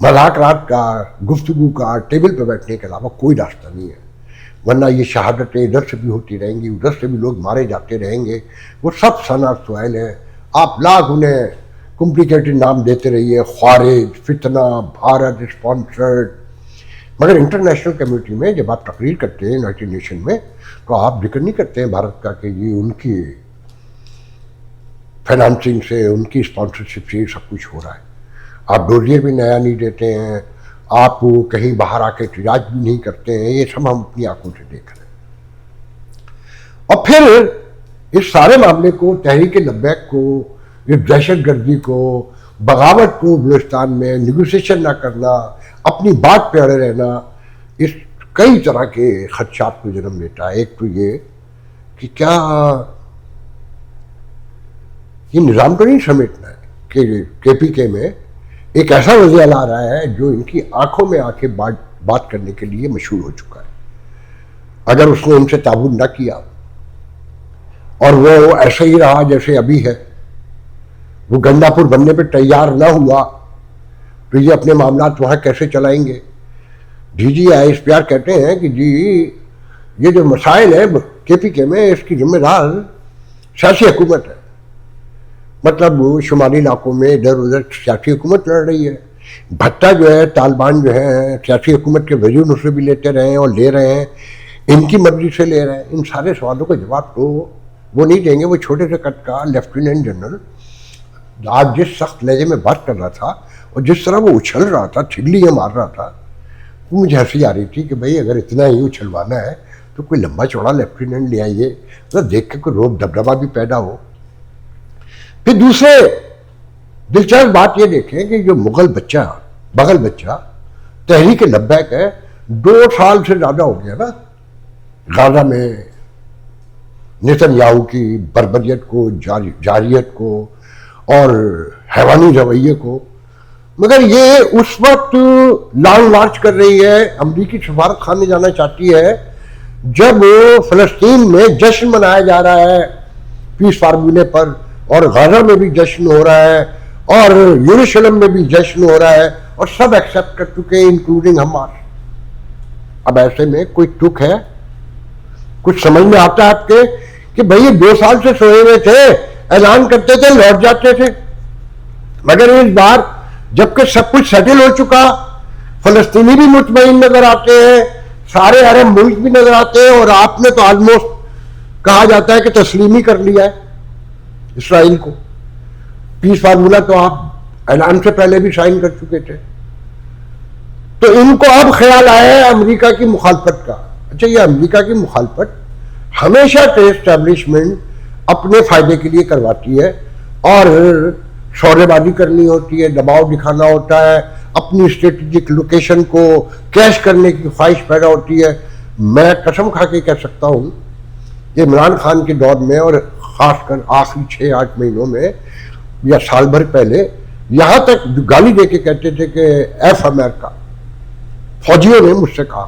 مذاکرات کا، گفتگو کا، ٹیبل پہ بیٹھنے کے علاوہ کوئی راستہ نہیں ہے، ورنہ یہ شہادتیں ادھر سے بھی ہوتی رہیں گی، ادھر سے بھی لوگ مارے جاتے رہیں گے، وہ سب ثنا سوائل ہیں۔ آپ لاکھ انہیں کمپلیکیٹڈ نام دیتے رہیے، خوارج، فتنہ، بھارت اسپانسرڈ، مگر انٹرنیشنل کمیونٹی میں جب آپ تقریر کرتے ہیں یونائٹڈ نیشن میں تو آپ ذکر نہیں کرتے ہیں بھارت کا کہ یہ ان کی فائنانسنگ سے، ان کی اسپانسرشپ سے یہ سب کچھ ہو رہا ہے۔ آپ ڈوزیر بھی نیا نہیں دیتے ہیں، آپ کہیں باہر آ کے احتجاج بھی نہیں کرتے ہیں، یہ سب ہم اپنی آنکھوں سے دیکھ رہے ہیں۔ اور پھر اس سارے معاملے کو، تحریک لبیک کو، اس دہشت گردی کو، بغاوت کو بلوچستان میں نیگوسیشن نہ کرنا، اپنی بات پہ اڑے رہنا، اس کئی طرح کے خدشات کو جنم دیتا ہے۔ ایک تو یہ کہ کیا یہ نظام تو نہیں سمیٹنا ہے کہ کے پی کے میں ایک ایسا وزیر آ رہا ہے جو ان کی آنکھوں میں آ کے بات کرنے کے لیے مشہور ہو چکا ہے۔ اگر اس نے ان سے تعاون نہ کیا اور وہ ایسا ہی رہا جیسے ابھی ہے، وہ گنڈا پور بننے پہ تیار نہ ہوا تو یہ اپنے معاملات وہاں کیسے چلائیں گے؟ D G I S P R کہتے ہیں کہ جی یہ جو مسائل ہیں کے پی کے میں اس کی ذمہ دار سیاسی حکومت ہے، مطلب شمالی علاقوں میں ادھر ادھر سیاسی حکومت لڑ رہی ہے۔ بھٹا جو ہے، طالبان جو ہے سیاسی حکومت کے وزیر نصرے بھی لیتے رہے ہیں اور لے رہے ہیں، ان کی مرضی سے لے رہے ہیں۔ ان سارے سوالوں کا جواب تو وہ نہیں دیں گے۔ وہ چھوٹے سے قد کا لیفٹیننٹ جنرل آج جس سخت لہجے میں بات کر رہا تھا اور جس طرح وہ اچھل رہا تھا، ٹھگلیاں مار رہا تھا، وہ مجھے ہنسی آ رہی تھی کہ بھائی اگر اتنا ہی اچھلوانا ہے تو کوئی لمبا چوڑا لیفٹیننٹ لے آئیے، تو دیکھ کے کوئی روب دبدبا بھی پیدا ہو۔ پھر دوسرے دلچسپ بات یہ دیکھیں کہ جو بغل بچہ تحریک لبیک ہے، 2 سال سے زیادہ ہو گیا نا غزہ میں نیتن یاہو کی بربریت کو، جارحیت کو اور حیوانی رویے کو، مگر یہ اس وقت لانگ مارچ کر رہی ہے، امریکی سفارت خانے جانا چاہتی ہے جب فلسطین میں جشن منایا جا رہا ہے پیس فارمولے پر، اور غزہ میں بھی جشن ہو رہا ہے اور یروشلم میں بھی جشن ہو رہا ہے، اور سب ایکسیپٹ کر چکے ہیں انکلوڈنگ حماس۔ اب ایسے میں کوئی ٹک ہے؟ کچھ سمجھ میں آتا ہے آپ کے کہ بھئی یہ 2 سال سے سوئے ہوئے تھے، اعلان کرتے تھے، لوٹ جاتے تھے، مگر اس بار جبکہ سب کچھ سیٹل ہو چکا، فلسطینی بھی مطمئن نظر آتے ہیں، سارے عرب ملک بھی نظر آتے ہیں، اور آپ نے تو آلموسٹ کہا جاتا ہے کہ تسلیم ہی کر لیا ہے اسرائیل کو۔ پیس فارمولہ تو آپ اعلان سے پہلے بھی سائن کر چکے تھے، تو ان کو اب خیال آیا ہے امریکہ کی مخالفت کا۔ اچھا، یہ امریکہ کی مخالفت ہمیشہ سے اسٹیبلشمنٹ اپنے فائدے کے لیے کرواتی ہے، اور شعلے بازی کرنی ہوتی ہے، دباؤ دکھانا ہوتا ہے، اپنی اسٹریٹجک لوکیشن کو کیش کرنے کی خواہش پیدا ہوتی ہے۔ میں قسم کھا کے کہہ سکتا ہوں کہ عمران خان کے دور میں، اور خاص کر آخری 6-8 مہینوں میں یا سال بھر پہلے، یہاں تک گالی دے کے کہتے تھے کہ ایف امریکہ، فوجیوں نے مجھ سے کہا،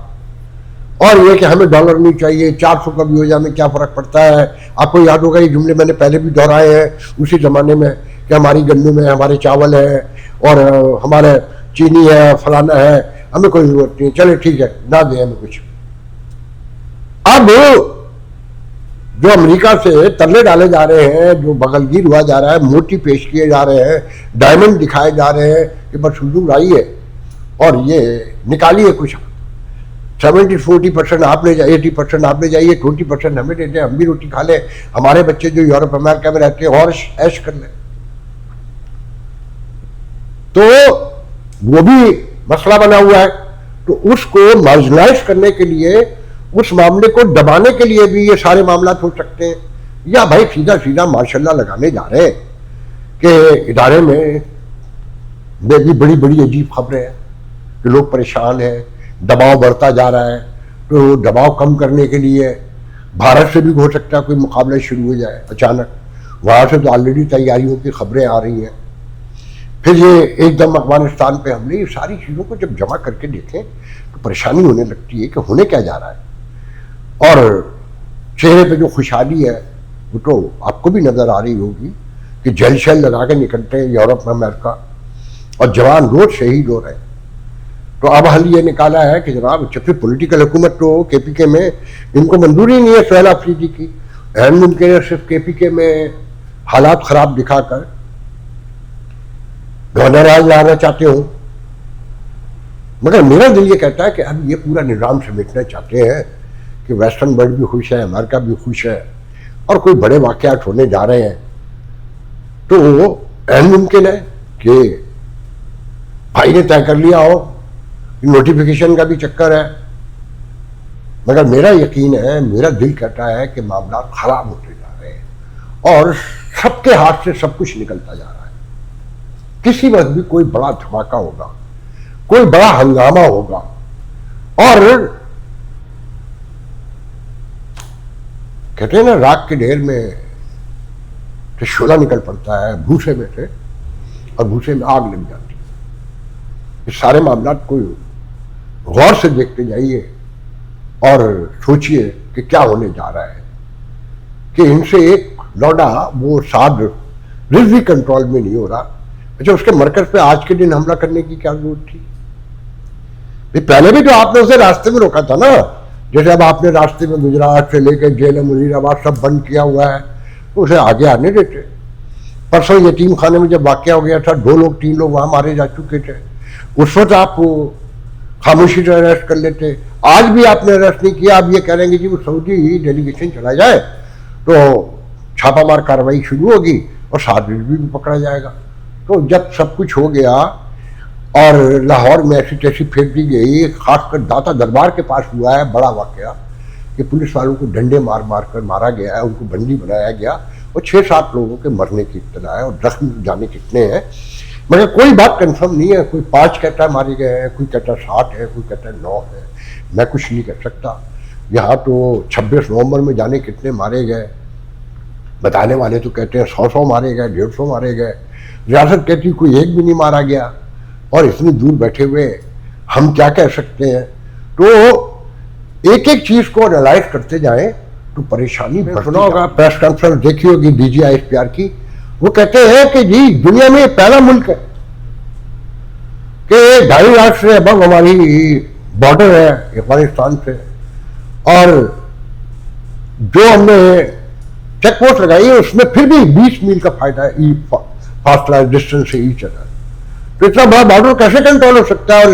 اور یہ کہ ہمیں ڈالر نہیں چاہیے، 400 کا بھی ہو جائے، ہمیں کیا فرق پڑتا ہے۔ آپ کو یاد ہوگا یہ جملے میں نے پہلے بھی دہرائے ہیں اسی زمانے میں کہ ہماری گندم ہے، ہمارے چاول ہے، اور ہمارے چینی ہے، فلانا ہے، ہمیں کوئی ضرورت نہیں، چلے ٹھیک ہے، نہ دیں ہمیں کچھ۔ اب جو امریکہ سے ترلے ڈالے جا رہے ہیں، جو بغلگیر ہوا جا رہا ہے، موتی پیش کیے جا رہے ہیں، ڈائمنڈ دکھائے جا رہے ہیں کہ بس حضور آئیے اور یہ نکالیے کچھ، 70-40% آپ لے جائیے، 80% آپ لے جائیے، 20% ہمیں دے دیں، ہم بھی روٹی کھا لیں، ہمارے بچے جو یورپ امریکہ میں رہتے ہیں اور عیش کر لیں۔ تو وہ بھی مسئلہ بنا ہوا ہے، تو اس کو مارجنلائز کرنے کے لیے، اس معاملے کو دبانے کے لیے بھی یہ سارے معاملات ہو سکتے ہیں، یا بھائی سیدھا سیدھا ماشاء اللہ لگانے جا رہے ہیں کہ ادارے میں بھی بڑی بڑی عجیب خبریں ہیں کہ لوگ پریشان ہیں، دباؤ بڑھتا جا رہا ہے، تو دباؤ کم کرنے کے لیے بھارت سے بھی ہو سکتا ہے کوئی مقابلہ شروع ہو جائے اچانک، وہاں سے تو آلریڈی تیاریوں کی خبریں آ رہی ہیں، پھر یہ ایک دم افغانستان پہ حملے، یہ ساری چیزوں کو جب جمع کر کے دیکھیں تو پریشانی ہونے لگتی ہے کہ ہونے کیا جا رہا ہے۔ اور چہرے پہ جو خوشحالی ہے وہ تو آپ کو بھی نظر آ رہی ہوگی کہ جیل شیل لگا کے نکلتے ہیں یورپ میں، امریکہ، اور جوان روز شہید ہو رہے ہیں۔ تو اب حل یہ نکالا ہے کہ جناب پھر پولیٹیکل حکومت تو کے پی کے میں ان کو منظوری نہیں ہے سہیل آفریدی کی. اہم ممکن ہے صرف کے پی کے میں حالات خراب دکھا کر گورنر راج لانا چاہتے ہوں. مگر میرا دل یہ کہتا ہے کہ اب یہ پورا نظام سمیٹنا چاہتے ہیں کہ ویسٹرن ورلڈ بھی خوش ہے, امریکہ بھی خوش ہے, اور کوئی بڑے واقعات ہونے جا رہے ہیں. تو اہم ممکن ہے کہ بھائی نے طے کر لیا ہو, نوٹیفیکیشن کا بھی چکر ہے. مگر میرا یقین ہے, میرا دل کہتا ہے کہ معاملات خراب ہوتے جا رہے ہیں اور سب کے ہاتھ سے سب کچھ نکلتا جا رہا ہے. کسی وقت بھی کوئی بڑا دھماکہ ہوگا, کوئی بڑا ہنگامہ ہوگا, اور کہتے ہیں نا راکھ کے ڈھیر میں تو شعلہ نکل پڑتا ہے بھوسے میں سے, اور بھوسے میں آگ لگ جاتی ہے. یہ سارے معاملات کو غور سے دیکھتے جائیے اور سوچئے کہ کیا ہونے جا رہا ہے کہ ان سے ایک لوڈا وہ ساتھ رضوی کنٹرول میں نہیں ہو رہا. اچھا, اس کے مرکز پہ آج کے دن حملہ کرنے کی کیا ضرورت تھی؟ پہلے بھی تو آپ نے اسے راستے میں روکا تھا نا. جیسے اب آپ نے راستے میں گجرات سے لے کے جیل مظیر آباد سب بند کیا ہوا ہے, تو اسے آگے آنے دیتے. پرسوں یتیم خانے میں جب واقعہ ہو گیا تھا 2 لوگ 3 لوگ وہاں مارے جا چکے تھے, اس وقت آپ خاموشی سے اریسٹ کر لیتے. آج بھی آپ نے اریسٹ نہیں کیا. اب یہ کہہ رہے ہیں کہ جی وہ سعودی ڈیلیگیشن چلا جائے تو چھاپہ مار کارروائی شروع ہوگی اور 7 بھی پکڑا جائے گا. تو جب سب کچھ ہو گیا اور لاہور میں ایسی تیسی پھینک دی گئی, خاص کر داتا دربار کے پاس ہوا ہے بڑا واقعہ کہ پولیس والوں کو ڈنڈے مار مار کر مارا گیا ہے, ان کو بندی بنایا گیا, اور 6-7 لوگوں کے مرنے کی اطلاع ہے اور زخم جانے کتنے ہیں. مگر کوئی بات کنفرم نہیں ہے. کوئی 5 کہتا ہے مارے گئے ہیں, کوئی کہتا ہے 7 ہے, کوئی کہتا ہے 9 ہے. میں کچھ نہیں کہہ سکتا. یہاں تو 26 نومبر میں جانے کتنے مارے گئے, بتانے والے تو کہتے ہیں 100 مارے گئے, 150 مارے گئے. ریاست کہتی کوئی ایک بھی نہیں مارا گیا. اور اتنی دور بیٹھے ہوئے ہم کیا کہہ سکتے ہیں؟ تو ایک ایک چیز کو انالائز کرتے جائیں تو پریشانی. سنا ہوگا پریس کانفرنس دیکھی ہوگی D G I S P R کی. وہ کہتے ہیں کہ جی دنیا میں پہلا ملک ہے کہ 2.5 لاکھ سے ابو ہماری بارڈر ہے افغانستان سے, اور جو ہم نے چیک پوسٹ لگائی ہے اس میں پھر بھی 20 میل کا فائدہ ہے فاصلہ ڈسٹینس سے ایچ ادر. تو اتنا بڑا بارڈر کیسے کنٹرول ہو سکتا ہے؟ اور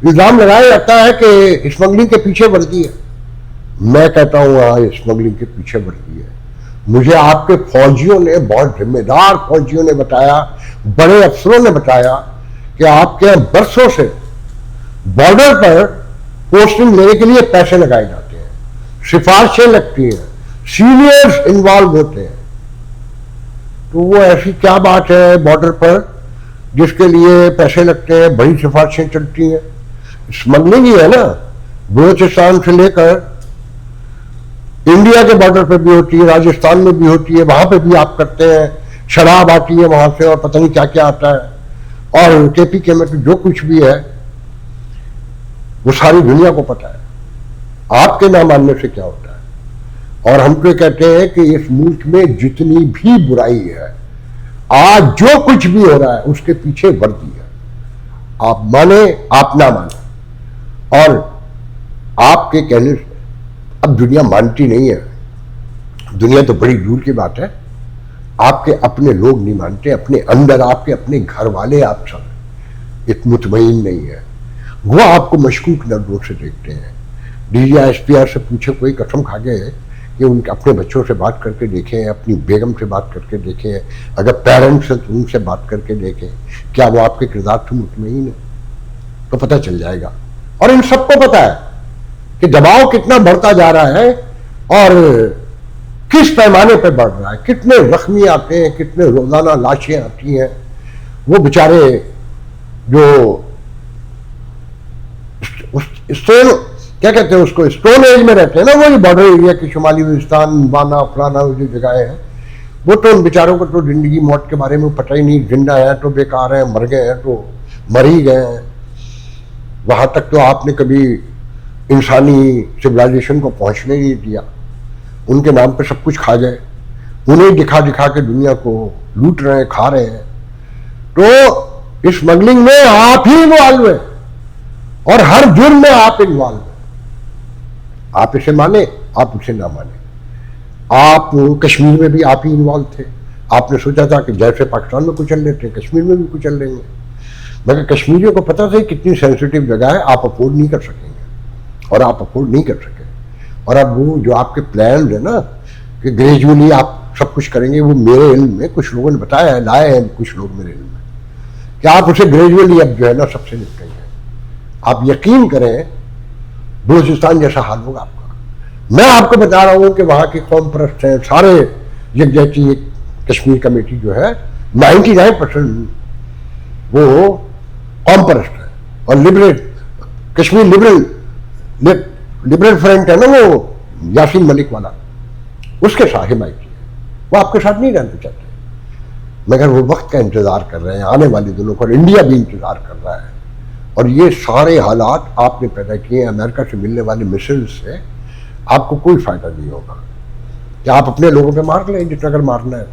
الزام لگایا جاتا ہے کہ اسمگلنگ کے پیچھے ورزی ہے. میں کہتا ہوں ہاں اسمگلنگ کے پیچھے ورزی ہے. مجھے آپ کے فوجیوں نے, بہت ذمہ دار فوجیوں نے بتایا, بڑے افسروں نے بتایا کہ آپ کے برسوں سے بارڈر پر پوسٹنگ لینے کے لیے پیسے لگائے جاتے ہیں, سفارشیں لگتی ہیں, سینئرز انوالو ہوتے ہیں. تو وہ ایسی کیا بات ہے بارڈر پر جس کے لیے پیسے لگتے ہیں, بڑی سفارشیں چلتی ہیں؟ اسمگلنگ ہی ہے نا. بلوچستان سے لے کر انڈیا کے بارڈر پہ بھی ہوتی ہے, راجستھان میں بھی ہوتی ہے, وہاں پہ بھی آپ کرتے ہیں. شراب آتی ہے وہاں سے اور پتہ نہیں کیا کیا آتا ہے. اور کے پی کے میں تو جو کچھ بھی ہے وہ ساری دنیا کو پتہ ہے. آپ کے نہ ماننے سے کیا ہوتا ہے؟ اور ہم تو کہتے ہیں کہ اس ملک میں جتنی بھی برائی ہے, آج جو کچھ بھی ہو رہا ہے اس کے پیچھے ورزی ہے. آپ مانے آپ نہ مانے, اور آپ کے کہنے سے اب دنیا مانتی نہیں ہے. دنیا تو بڑی دور کی بات ہے. آپ کے اپنے لوگ نہیں مانتے, اپنے اندر آپ کے اپنے گھر والے آپ سب مطمئن نہیں ہے. وہ آپ کو مشکوک نظروں سے دیکھتے ہیں. D G I S P R سے پوچھے, کوئی قسم کھا گئے کہ ان کے اپنے بچوں سے بات کر کے دیکھیں, اپنی بیگم سے بات کر کے دیکھیں, اگر پیرنٹس ہیں تو ان سے بات کر کے دیکھیں کیا وہ آپ کے کردار سے مطمئن ہے, تو پتہ چل جائے گا. اور ان سب کو پتہ ہے کہ دباؤ کتنا بڑھتا جا رہا ہے اور کس پیمانے پہ بڑھ رہا ہے, کتنے زخمی آتے ہیں, کتنے روزانہ لاشیں آتی ہیں. وہ بیچارے جو کیا کہتے ہیں اس کو, اسٹون ایج میں رہتے ہیں نا, وہ بارڈر ایریا کے شمالی وزستان, بانا فلانا جو جگہیں ہیں, وہ تو ان بیچاروں کو تو زندگی موت کے بارے میں پتہ ہی نہیں. زندہ ہیں تو بیکار ہیں, مر گئے ہیں تو مر ہی گئے ہیں. وہاں تک تو آپ نے کبھی انسانی سویلائزیشن کو پہنچنے نہیں دیا. ان کے نام پہ سب کچھ کھا گئے, انہیں دکھا دکھا کے دنیا کو لوٹ رہے ہیں, کھا رہے ہیں. تو اسمگلنگ میں آپ ہی وہ حل ہے. اور ہر جرم میں آپ انوالو ہیں. آپ اسے مانے آپ اسے نہ مانے. آپ کشمیر میں بھی آپ ہی انوالو تھے. آپ نے سوچا تھا کہ جیسے پاکستان میں کچل لیتے ہیں کشمیر میں بھی کچل لیں گے، مگر کشمیریوں کو پتہ تھا کتنی سینسیٹیو جگہ ہے، آپ افورڈ نہیں کر سکیں گے، اور آپ افورڈ نہیں کر سکے. اور اب وہ جو آپ کے پلانز ہیں نا کہ گریجولی آپ سب کچھ کریں گے، وہ میرے علم میں کچھ لوگوں نے بتایا ہے، لائے ہیں کچھ لوگ میرے علم میں کہ آپ اسے گریجولی اب جو ہے نا سب سے نپٹیں گے. آپ یقین کریں بلوچستان جیسا حال ہوگا آپ کا. میں آپ کو بتا رہا ہوں کہ وہاں کی قوم پرست ہیں سارے یکجہتی کشمیر کمیٹی جو ہے 99% وہ قوم پرست ہے. اور لبرل کشمیر لبرل فرنٹ ہے نا وہ یاسین ملک والا، اس کے ساتھ حمایتی ہے. وہ آپ کے ساتھ نہیں رہنا چاہتے، مگر وہ وقت کا انتظار کر رہے ہیں آنے والے دنوں پر. انڈیا بھی انتظار کر رہا ہے. اور یہ سارے حالات آپ نے پیدا کیے ہیں. امریکہ سے ملنے والے میسلز سے آپ کو کوئی فائدہ نہیں ہوگا کہ آپ اپنے لوگوں پہ مار لیں جتنا اگر مارنا ہے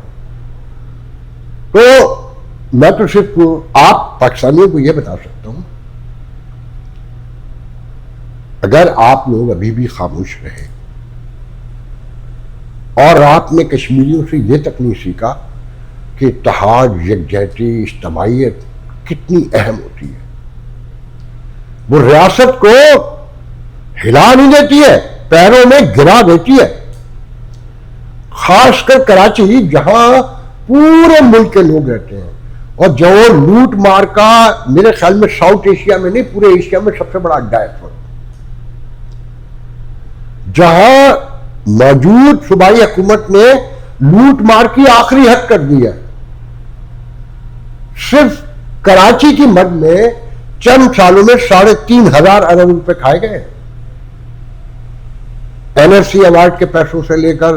تو میں تو صرف آپ پاکستانیوں کو یہ بتا سکتا ہوں، اگر آپ لوگ ابھی بھی خاموش رہے اور آپ نے کشمیریوں سے یہ تک نہیں سیکھا کہ اتحاد، یکجہتی، اجتماعیت کتنی اہم ہوتی ہے. وہ ریاست کو ہلا نہیں دیتی ہے، پیروں میں گرا دیتی ہے. خاص کر کراچی جہاں پورے ملک کے لوگ رہتے ہیں اور جو لوٹ مار کا میرے خیال میں ساؤتھ ایشیا میں نہیں پورے ایشیا میں سب سے بڑا اڈا ہے، جہاں موجود صوبائی حکومت نے لوٹ مار کی آخری حد کر دی ہے. صرف کراچی کی مد میں چند سالوں میں 3,500 ارب روپے کھائے گئے. این ایف سی ایوارڈ کے پیسوں سے لے کر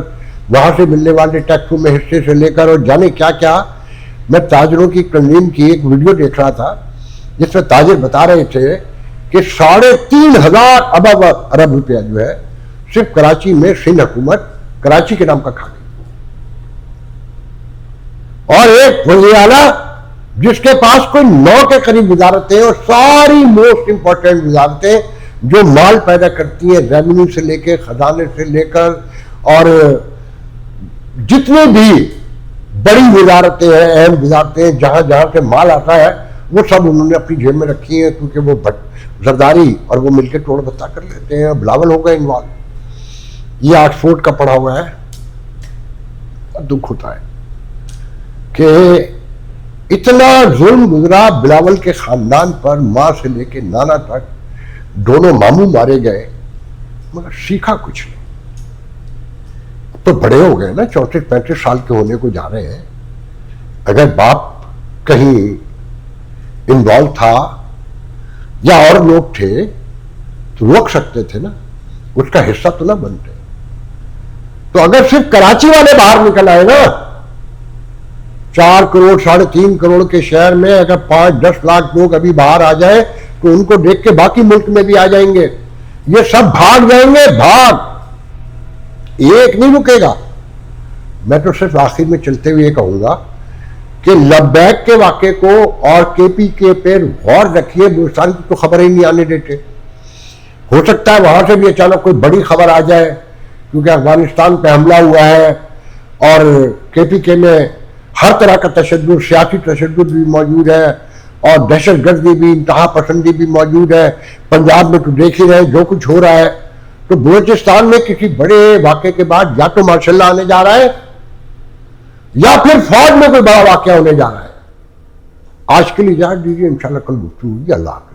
وہاں سے ملنے والے ٹیکسوں میں حصے سے لے کر اور جانے کیا کیا. میں تاجروں کی تنظیم کی ایک ویڈیو دیکھ رہا تھا جس میں تاجر بتا رہے تھے کہ 3,500 ارب روپیہ جو ہے صرف کراچی میں سندھ حکومت کراچی کے نام کا کھا گئی. اور ایک وزیر اعلیٰ جس کے پاس کوئی 9 کے قریب وزارتیں اور ساری موسٹ امپورٹنٹ وزارتیں جو مال پیدا کرتی ہیں ریونیو سے لے کے خزانے سے لے کر اور جتنے بھی بڑی وزارتیں ہیں اہم وزارتیں جہاں جہاں سے مال آتا ہے وہ سب انہوں نے اپنی جیب میں رکھی ہیں کیونکہ وہ زرداری اور وہ مل کے توڑ بتا کر لیتے ہیں. بلاول ہو گئے انوالو. یہ آکسفورڈ کا پڑھا ہوا ہے. دکھ ہوتا ہے کہ اتنا ظلم گزرا بلاول کے خاندان پر، ماں سے لے کے نانا تک دونوں ماموں مارے گئے مگر سیکھا کچھ نہیں. تو بڑے ہو گئے نا، 34-35 سال کے ہونے کو جا رہے ہیں. اگر باپ کہیں انوالو تھا یا اور لوگ تھے تو روک سکتے تھے نا، اس کا حصہ تو نہ بنتے. تو اگر صرف کراچی والے باہر نکل آئے نا 4 کروڑ 3.5 کروڑ کے شہر میں اگر 5-10 لاکھ لوگ ابھی باہر آ جائیں تو ان کو دیکھ کے باقی ملک میں بھی آ جائیں گے. یہ سب بھاگ جائیں گے، بھاگ ایک نہیں رکے گا. میں تو صرف آخر میں چلتے ہوئے کہوں گا کہ لبیک کے واقعے کو اور کے پی کے پہ غور رکھیے. بلوچستان کی تو خبر ہی نہیں آنے دیتے. ہو سکتا ہے وہاں سے بھی اچانک کوئی بڑی خبر آ جائے کیونکہ افغانستان پہ حملہ ہوا ہے اور کے پی کے میں ہر طرح کا تشدد، سیاسی تشدد بھی موجود ہے اور دہشت گردی بھی، انتہا پسندی بھی موجود ہے. پنجاب میں تو دیکھ ہی رہے جو کچھ ہو رہا ہے. تو بلوچستان میں کسی بڑے واقعے کے بعد یا تو ماشاء اللہ آنے جا رہا ہے یا پھر فوج میں کوئی بڑا واقعہ ہونے جا رہا ہے. آج کے لیے اجازت دیجیے، انشاءاللہ کل گفتگو ہوگی. اللہ حافظ.